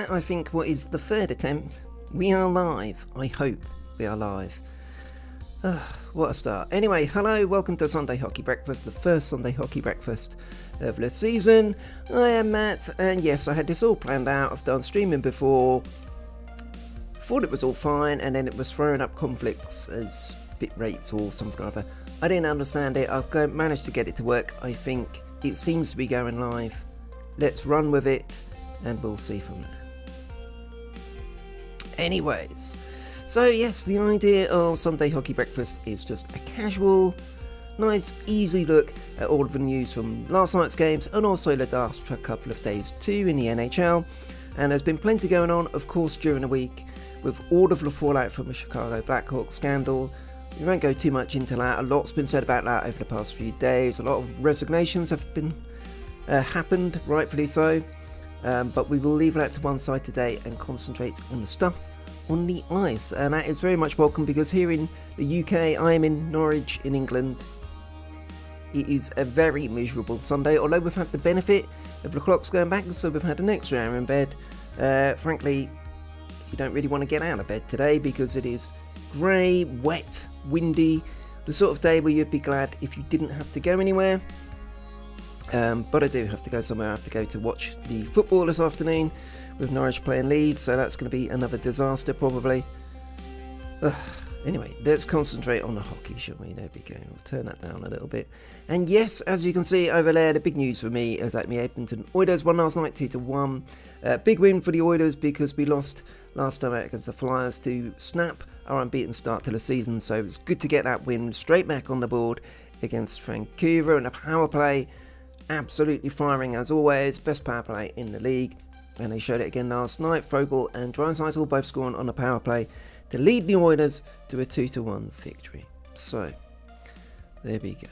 at, I think, what is the third attempt. We are live. I hope we are live. What a start. Anyway, hello, welcome to Sunday Hockey Breakfast, the first Sunday Hockey Breakfast of the season. I am Matt, and yes, I had this all planned out. I've done streaming before. Thought it was all fine, and then it was throwing up conflicts as bit rates or something or other. I didn't understand it. I've managed to get it to work. I think it seems to be going live. Let's run with it, and we'll see from there. Anyways, so yes, the idea of Sunday Hockey Breakfast is just a casual, nice, easy look at all of the news from last night's games and also the last couple of days too in the NHL. And there's been plenty going on, of course, during the week with all of the fallout from the Chicago Blackhawks scandal. We won't go too much into that. A lot's been said about that over the past few days. A lot of resignations have been happened, rightfully so. But we will leave that to one side today and concentrate on the stuff on the ice, and that is very much welcome because here in the UK, I am in Norwich in England. It is a very miserable Sunday, although we've had the benefit of the clocks going back, so we've had an extra hour in bed. Frankly, you don't really want to get out of bed today because it is grey, wet, windy, the sort of day where you'd be glad if you didn't have to go anywhere. But I do have to go somewhere. I have to go to watch the football this afternoon with Norwich playing Leeds, so that's going to be another disaster probably. Anyway, let's concentrate on the hockey, shall we? There we go. We'll turn that down a little bit. And yes, as you can see over there, the big news for me is that the Edmonton Oilers won last night 2-1. Big win for the Oilers because we lost last time out against the Flyers to snap our unbeaten start to the season, so it's good to get that win straight back on the board against Vancouver. And a power play absolutely firing as always, best power play in the league, and they showed it again last night. Fogle and Draisaitl both scoring on the power play to lead the Oilers to a 2-1 victory. So there we go.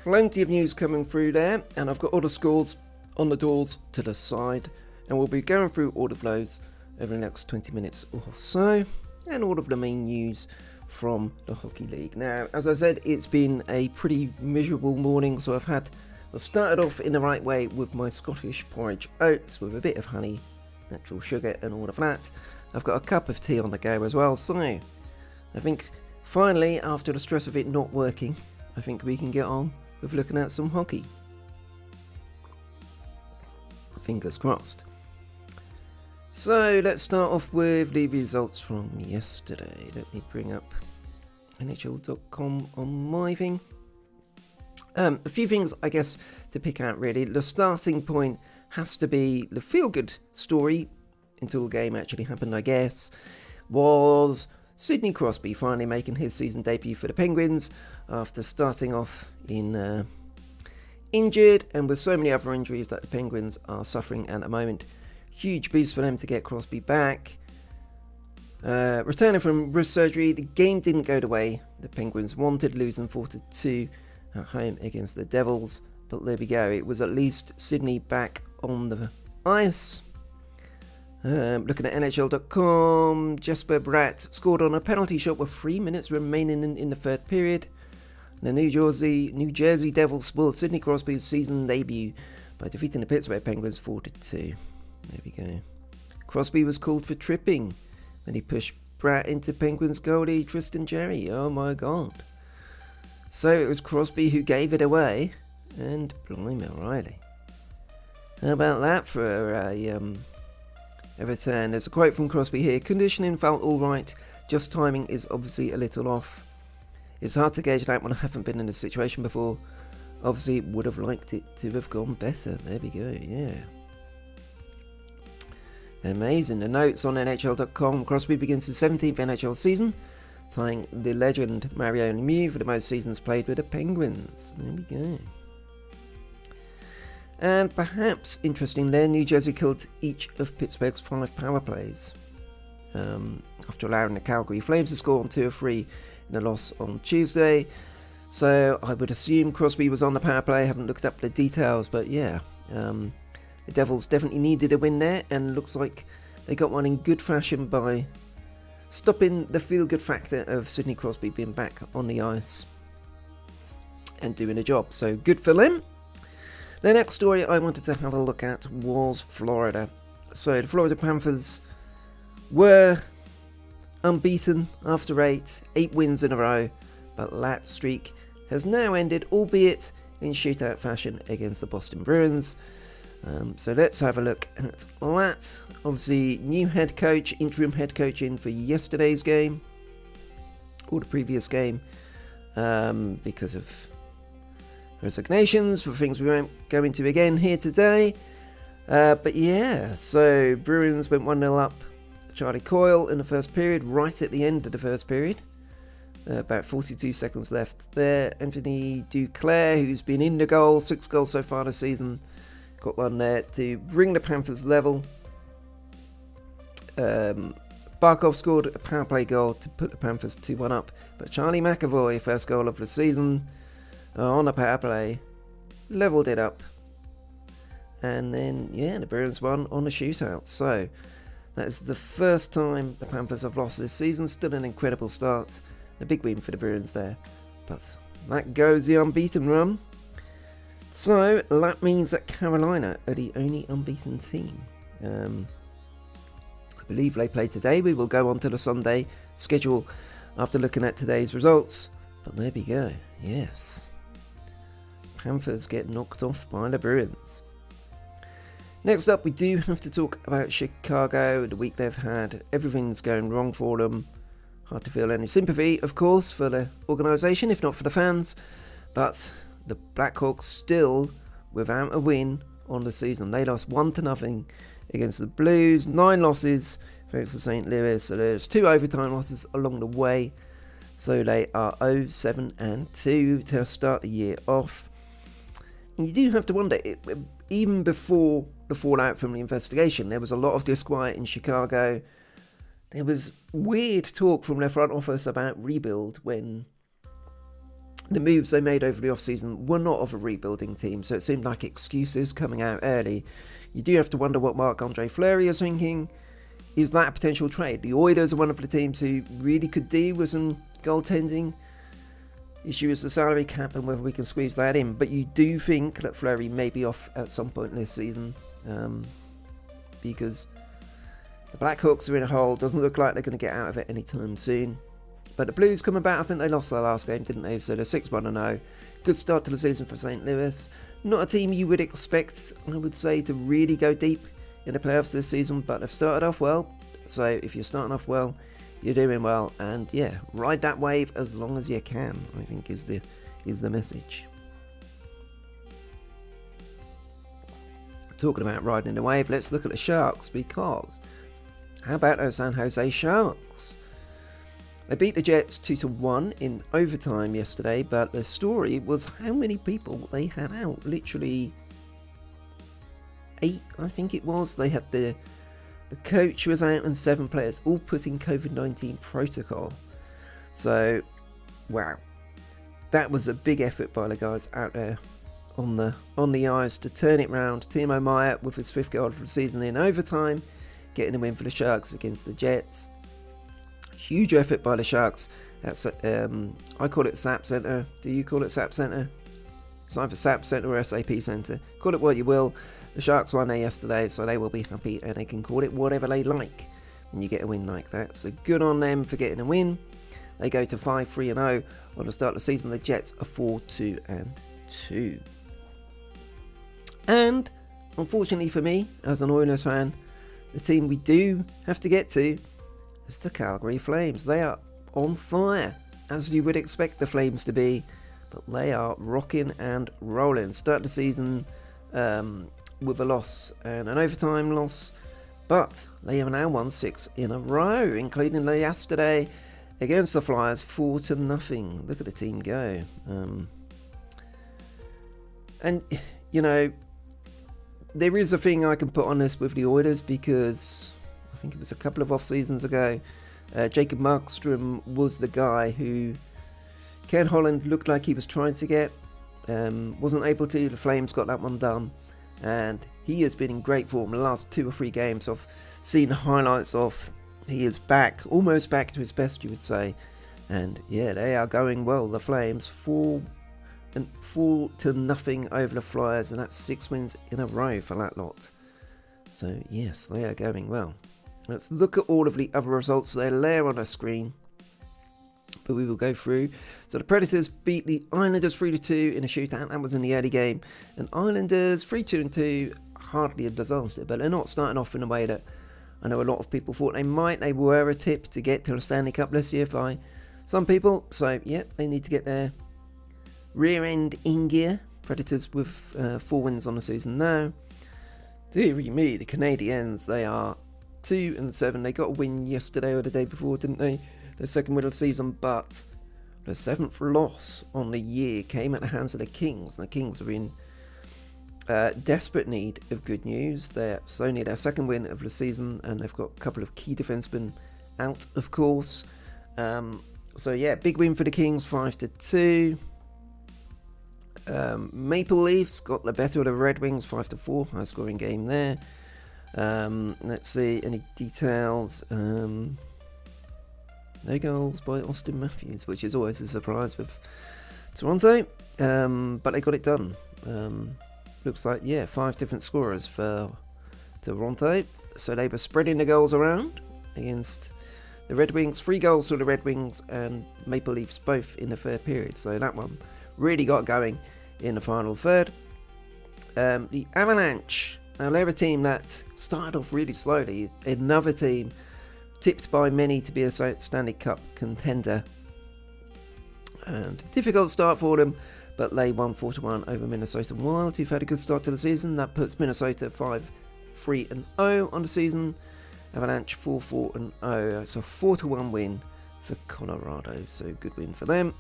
Plenty of news coming through there, and I've got all the scores on the doors to the side, and we'll be going through all of those over the next 20 minutes or so, and all of the main news from the Hockey League. Now, as I said, it's been a pretty miserable morning, so I started off in the right way with my Scottish porridge oats with a bit of honey, natural sugar and all of that. I've got a cup of tea on the go as well, so I think finally, after the stress of it not working, I think we can get on with looking at some hockey. Fingers crossed. So let's start off with the results from yesterday. Let me bring up NHL.com on my thing. A few things, I guess, to pick out really. The starting point has to be the feel-good story, until the game actually happened, I guess, was Sidney Crosby finally making his season debut for the Penguins after starting off in injured and with so many other injuries that the Penguins are suffering at the moment. Huge boost for them to get Crosby back. Returning from wrist surgery, the game didn't go the way the Penguins wanted, losing 4-2 at home against the Devils. But there we go, it was at least Sidney back on the ice. Looking at NHL.com, Jesper Bratt scored on a penalty shot with 3 minutes remaining in the third period. The New Jersey Devils spoiled Sidney Crosby's season debut by defeating the Pittsburgh Penguins 4-2. There we go. Crosby was called for tripping when he pushed Bratt into Penguins goalie Tristan Jarry. Oh my god. So it was Crosby who gave it away, and blimey O'Reilly. How about that for a return? There's a quote from Crosby here. Conditioning felt alright, just timing is obviously a little off. It's hard to gauge that when I haven't been in this situation before. Obviously would have liked it to have gone better. There we go, yeah. Amazing. The notes on NHL.com. Crosby begins his 17th NHL season, tying the legend Mario Lemieux for the most seasons played with the Penguins. There we go. And perhaps interesting there, New Jersey killed each of Pittsburgh's 5 power plays after allowing the Calgary Flames to score on 2 of 3 in a loss on Tuesday. So I would assume Crosby was on the power play. I haven't looked up the details, but yeah. The Devils definitely needed a win there, and looks like they got one in good fashion by stopping the feel-good factor of Sidney Crosby being back on the ice and doing a job. So good for them. The next story I wanted to have a look at was Florida. So the Florida Panthers were unbeaten after 8 wins in a row, but that streak has now ended, albeit in shootout fashion, against the Boston Bruins. So let's have a look at that. Obviously, new head coach, interim head coach in for yesterday's game, or the previous game, because of resignations, for things we won't go into again here today. But yeah, so Bruins went 1-0 up. Charlie Coyle in the first period, right at the end of the first period. About 42 seconds left there. Anthony Duclair, who's been in the goal, 6 goals so far this season, got one there to bring the Panthers level. Barkov scored a power play goal to put the Panthers 2-1 up. But Charlie McAvoy, first goal of the season, on a power play, levelled it up. And then, yeah, the Bruins won on a shootout. So that is the first time the Panthers have lost this season. Still an incredible start. A big win for the Bruins there. But that goes the unbeaten run. So that means that Carolina are the only unbeaten team. I believe they play today. We will go on to the Sunday schedule after looking at today's results. But there we go. Yes. Panthers get knocked off by the Bruins. Next up, we do have to talk about Chicago. The week they've had, everything's going wrong for them. Hard to feel any sympathy, of course, for the organisation, if not for the fans. But the Blackhawks still without a win on the season. They lost 1-0 against the Blues. 9 losses thanks to St. Louis. So there's 2 overtime losses along the way. So they are 0-7-2 to start the year off. And you do have to wonder, even before the fallout from the investigation, there was a lot of disquiet in Chicago. There was weird talk from their front office about rebuild when the moves they made over the off-season were not of a rebuilding team, so it seemed like excuses coming out early. You do have to wonder what Marc-Andre Fleury is thinking. Is that a potential trade? The Oilers are one of the teams who really could do with some goaltending. Issue is the salary cap and whether we can squeeze that in. But you do think that Fleury may be off at some point this season, because the Blackhawks are in a hole. Doesn't look like they're going to get out of it anytime soon. But the Blues come about. I think they lost their last game, didn't they? So they're 6-1-0. Good start to the season for St. Louis. Not a team you would expect, I would say, to really go deep in the playoffs this season, but they've started off well. So if you're starting off well, you're doing well. And yeah, ride that wave as long as you can, I think is the message. Talking about riding the wave, let's look at the Sharks, because how about those San Jose Sharks? They beat the Jets 2-1 in overtime yesterday, but the story was how many people they had out. Literally 8, I think it was. They had the coach was out and 7 players, all put in COVID-19 protocol. So, wow. That was a big effort by the guys out there on the ice to turn it round. Timo Meier with his 5th goal for the season in overtime, getting a win for the Sharks against the Jets. Huge effort by the Sharks. That's I call it SAP Centre. Do you call it SAP Centre? It's either SAP Centre or SAP Centre. Call it what you will. The Sharks won there yesterday, so they will be happy and they can call it whatever they like when you get a win like that. So good on them for getting a win. They go to 5-3-0 on the start of the season. The Jets are 4-2-2. And unfortunately for me, as an Oilers fan, the team we do have to get to is the Calgary Flames. They are on fire, as you would expect the Flames to be, but they are rocking and rolling. Start the season with a loss and an overtime loss, but they have now won 6 in a row, including yesterday against the Flyers, 4-0. Look at the team go. And, you know, there is a thing I can put on this with the Oilers, because I think it was a couple of off seasons ago, Jacob Markstrom was the guy who Ken Holland looked like he was trying to get, wasn't able to. The Flames got that one done, and he has been in great form the last 2 or 3 games. I've seen highlights of. He is back, almost back to his best, you would say, and yeah, they are going well. The Flames 4-0 over the Flyers, and that's 6 wins in a row for that lot. So yes, they are going well. Let's look at all of the other results. They're there on the screen, but we will go through. So the Predators beat the Islanders 3-2 in a shootout. That was in the early game. And Islanders 3-2, hardly a disaster, but they're not starting off in a way that I know a lot of people thought they might. They were a tip to get to the Stanley Cup this year by some people. So yeah, they need to get their rear end in gear. Predators with 4 wins on the season now. Deary me, the Canadiens, they are 2-7. They got a win yesterday or the day before, didn't they? Their second win of the season, but the 7th loss on the year came at the hands of the Kings. The Kings are in desperate need of good news. It's only their second win of the season, and they've got a couple of key defensemen out, of course. So yeah, big win for the Kings, 5-2. Maple Leafs got the better of the Red Wings, 5-4, high scoring game there. Let's see, any details. No goals by Austin Matthews, which is always a surprise with Toronto, but they got it done. Looks like, 5 different scorers for Toronto, so they were spreading the goals around against the Red Wings. 3 goals for the Red Wings and Maple Leafs both in the third period, so that one really got going in the final third. The Avalanche, now they're a team that started off really slowly. Another team tipped by many to be a Stanley Cup contender. And difficult start for them, but they won 4-1 over Minnesota Wild, who've had a good start to the season. That puts Minnesota 5-3-0 on the season. Avalanche 4-4-0. It's a 4-1 win for Colorado, so good win for them.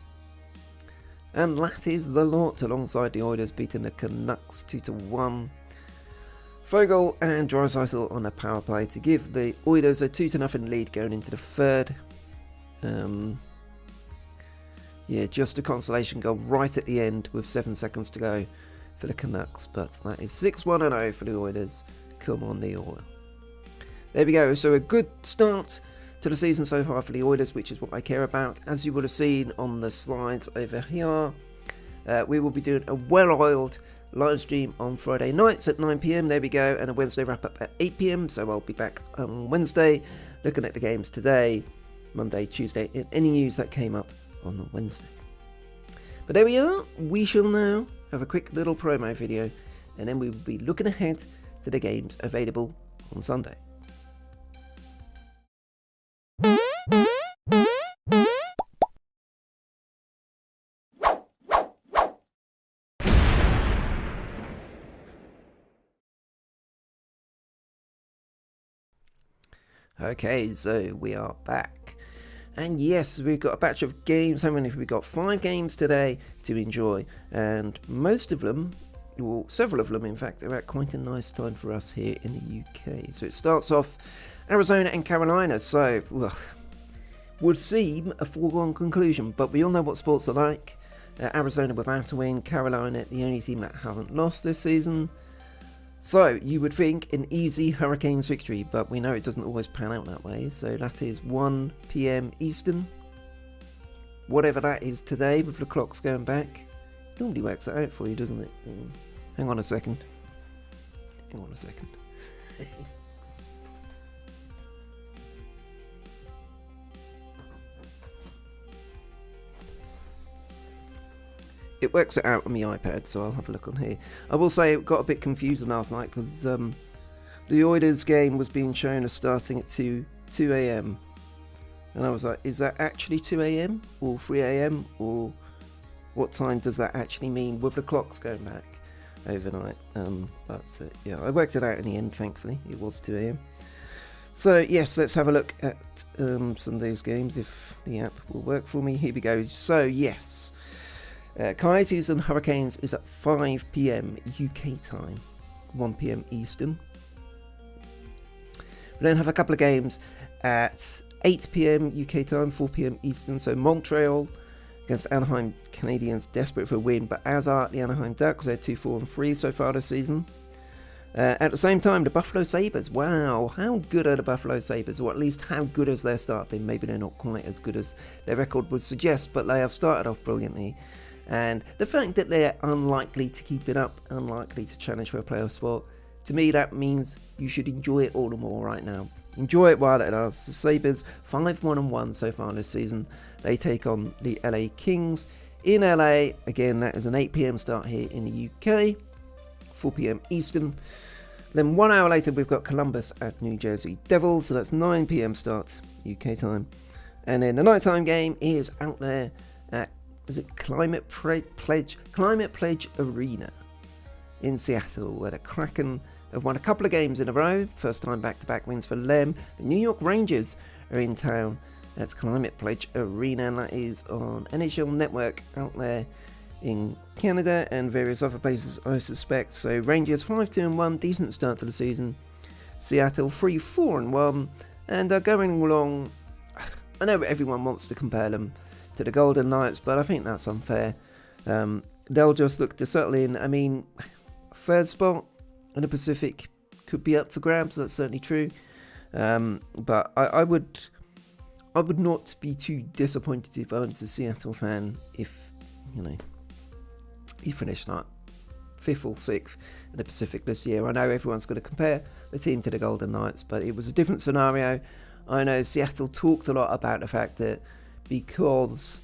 And that is the lot, alongside the Oilers beating the Canucks 2-1. Fogle and Draisaitl on a power play to give the Oilers a 2-0 lead going into the third. Just a consolation goal right at the end with 7 seconds to go for the Canucks, but that is 6-1-0 for the Oilers. Come on, the Oil. There we go, so a good start to the season so far for the Oilers, which is what I care about. As you would have seen on the slides over here, we will be doing a well-oiled live stream on Friday nights at 9 PM, there we go, and a Wednesday wrap-up at 8 PM, so I'll be back on Wednesday looking at the games today, Monday, Tuesday, and any news that came up on the Wednesday. But there we are, we shall now have a quick little promo video, and then we will be looking ahead to the games available on Sunday. Okay, so we are back. And yes, we've got a batch of games. How many have we got? 5 games today to enjoy. And most of them, or several of them in fact, are at quite a nice time for us here in the UK. So it starts off Arizona and Carolina. So, would seem a foregone conclusion, but we all know what sports are like. Arizona without a win, Carolina the only team that haven't lost this season. So, you would think an easy Hurricanes victory, but we know it doesn't always pan out that way. So that is 1 PM Eastern. Whatever that is today, with the clocks going back. It normally works it out for you, doesn't it? Hang on a second. It works it out on my iPad, so I'll have a look on here. I will say it got a bit confusing last night because the Oilers game was being shown as starting at 2 AM. And I was like, is that actually 2 AM or 3 AM? Or what time does that actually mean with the clocks going back overnight? Yeah, I worked it out in the end, thankfully. It was 2 AM. So, yes, let's have a look at Sunday's games if the app will work for me. Here we go. So, yes. Coyotes and Hurricanes is at 5 PM UK time, 1 PM Eastern. We then have a couple of games at 8 PM UK time, 4 PM Eastern. So Montreal against Anaheim Canadiens, desperate for a win, but as are the Anaheim Ducks. They're 2-4-3 so far this season. At the same time, the Buffalo Sabres. Wow, how good are the Buffalo Sabres? Or at least how good has their start been? Maybe they're not quite as good as their record would suggest, but they have started off brilliantly. And the fact that they're unlikely to keep it up, unlikely to challenge for a playoff spot, to me that means you should enjoy it all the more right now. Enjoy it while it lasts. The Sabres 5-1-1 so far this season. They take on the LA Kings in LA. Again, that is an 8 p.m. start here in the UK, 4 p.m. Eastern. Then 1 hour later, we've got Columbus at New Jersey Devils, so that's 9 p.m. start UK time. And then the nighttime game is out there at, is it Climate Pledge Arena in Seattle, where the Kraken have won a couple of games in a row. First time back-to-back wins for them. The New York Rangers are in town. That's Climate Pledge Arena, and that is on NHL Network out there in Canada and various other places, I suspect. So Rangers 5-2-1, decent start to the season. Seattle 3-4-1, and they're going along. I know everyone wants to compare them to the Golden Knights, but I think that's unfair. They'll just look to settle in. I mean, third spot in the Pacific could be up for grabs. That's certainly true. But I would not be too disappointed if I was a Seattle fan if, he finished like 5th or 6th in the Pacific this year. I know everyone's going to compare the team to the Golden Knights, but it was a different scenario. I know Seattle talked a lot about the fact that because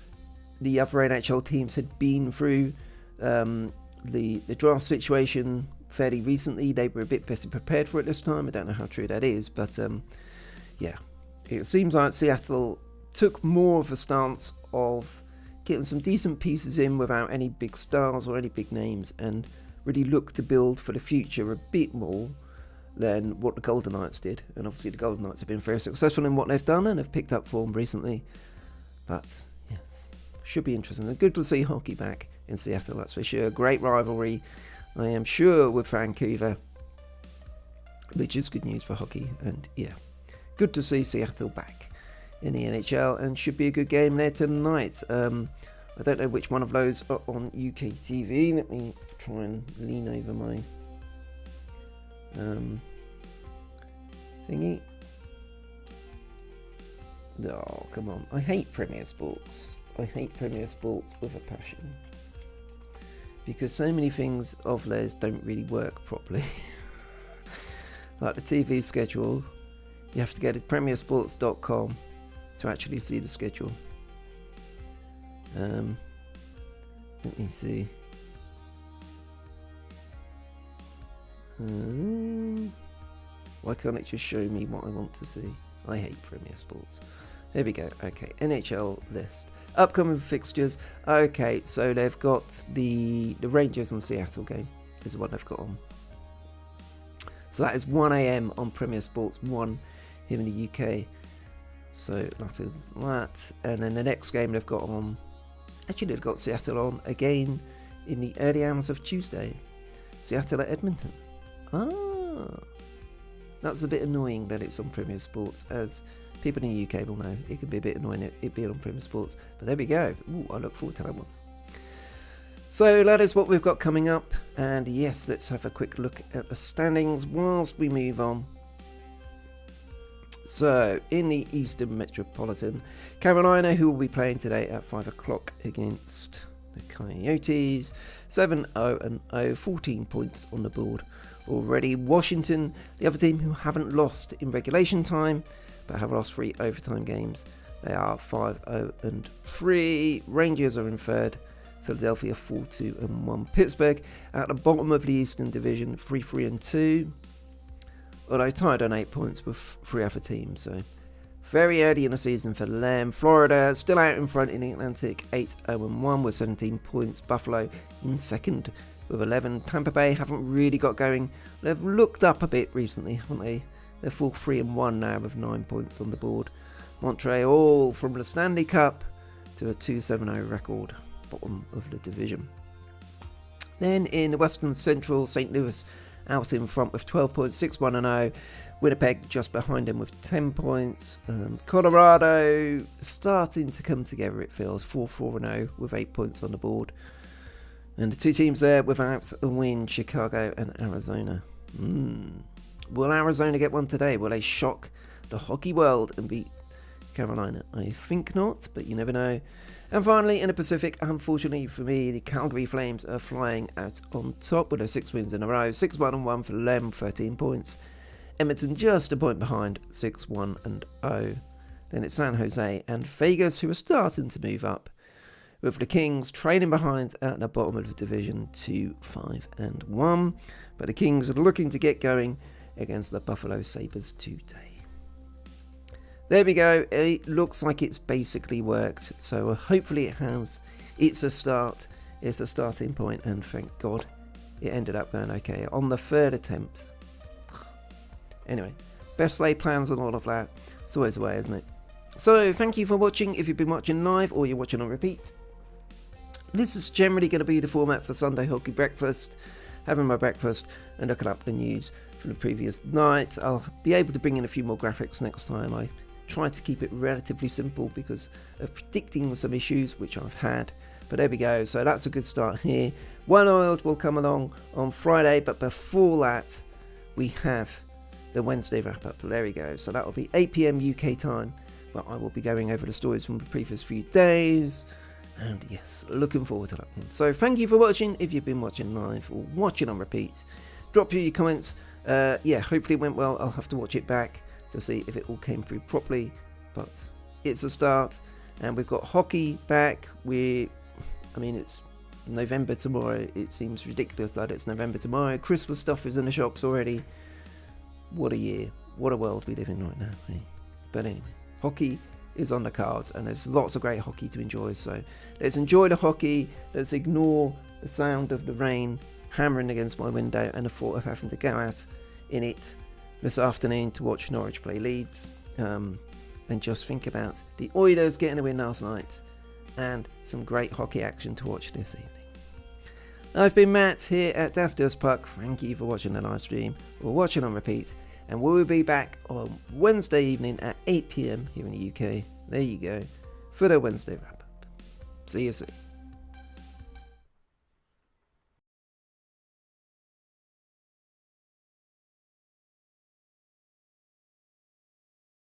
the other NHL teams had been through the draft situation fairly recently, they were a bit better prepared for it this time. I don't know how true that is, but yeah, it seems like Seattle took more of a stance of getting some decent pieces in without any big stars or any big names, and really look to build for the future a bit more than what the Golden Knights did. And obviously the Golden Knights have been very successful in what they've done and have picked up form recently. But yes, should be interesting. And good to see hockey back in Seattle, that's for sure. Great rivalry, I am sure, with Vancouver, which is good news for hockey. And yeah, good to see Seattle back in the NHL, and should be a good game there tonight. I don't know which one of those are on UK TV. Let me try and lean over my thingy. Oh, come on. I hate Premier Sports. I hate Premier Sports with a passion, because so many things of theirs don't really work properly. Like the TV schedule, you have to go to premiersports.com to actually see the schedule. Let me see. Why can't it just show me what I want to see? I hate Premier Sports. There we go. Okay, NHL list. Upcoming fixtures. Okay, so they've got the Rangers and Seattle game is the one they've got on. So that is 1 a.m. on Premier Sports 1 here in the UK. So that is that. And then the next game they've got on, actually they've got Seattle on again in the early hours of Tuesday. Seattle at Edmonton. That's a bit annoying that it's on Premier Sports, as people in the UK will know. It can be a bit annoying it being on Premier Sports, but there we go. Ooh, I look forward to that one. So that is what we've got coming up, and yes, let's have a quick look at the standings whilst we move on. So, in the Eastern Metropolitan, Carolina, who will be playing today at 5 o'clock against the Coyotes, 7-0-0, 14 points on the board already. Washington, the other team who haven't lost in regulation time, but have lost 3 overtime games. They are 5-0-3. Rangers are in third. Philadelphia 4-2-1. Pittsburgh at the bottom of the Eastern Division, 3-3-2. Although tied on 8 points with 3 other teams, so very early in the season for them. Florida still out in front in the Atlantic, 8-0-1 with 17 points. Buffalo in second with 11. Tampa Bay haven't really got going. They've looked up a bit recently, haven't they? They're 4-3-1 now with 9 points on the board. Montreal from the Stanley Cup to a 2-7-0 record, bottom of the division. Then in the Western Central, St. Louis out in front with 12 points, 6-1-0. Winnipeg just behind him with 10 points. Colorado starting to come together, it feels, 4-4-0 with 8 points on the board. And the two teams there without a win, Chicago and Arizona. Will Arizona get one today? Will they shock the hockey world and beat Carolina, I think not, but you never know. And finally, in the Pacific, unfortunately for me, the Calgary Flames are flying out on top with their 6 wins in a row. 6-1-1 for them, 13 points. Edmonton just a point behind, 6-1-0. Then it's San Jose and Vegas who are starting to move up, with the Kings trailing behind at the bottom of the division, 2-5-1. But the Kings are looking to get going against the Buffalo Sabres today. There we go. It looks like it's basically worked. So hopefully it has. It's a start. It's a starting point, and thank God it ended up going okay on the third attempt. Anyway, best laid plans and all of that. It's always the way, isn't it? So thank you for watching. If you've been watching live or you're watching on repeat, this is generally going to be the format for Sunday Hockey Breakfast. Having my breakfast and looking up the news from the previous night. I'll be able to bring in a few more graphics next time. I try to keep it relatively simple because of predicting some issues which I've had. But there we go. So that's a good start here. One Oiled will come along on Friday, but before that we have the Wednesday wrap-up. There we go. So that will be 8 PM UK time. But I will be going over the stories from the previous few days. And yes, looking forward to that one. So thank you for watching. If you've been watching live or watching on repeat, drop your comments. Hopefully it went well. I'll have to watch it back to see if it all came through properly. But it's a start. And we've got hockey back. It's November tomorrow. It seems ridiculous that it's November tomorrow. Christmas stuff is in the shops already. What a year. What a world we live in right now. Eh? But anyway, hockey is on the cards, and there's lots of great hockey to enjoy. So let's enjoy the hockey. Let's ignore the sound of the rain hammering against my window and the thought of having to go out in it this afternoon to watch Norwich play Leeds, and just think about the Oilers getting a win last night and some great hockey action to watch this evening. I've been Matt here at Daffodils Puck. Thank you for watching the live stream or watching on repeat, and we'll be back on Wednesday evening at 8 PM here in the UK. There you go, for the Wednesday wrap up. See you soon.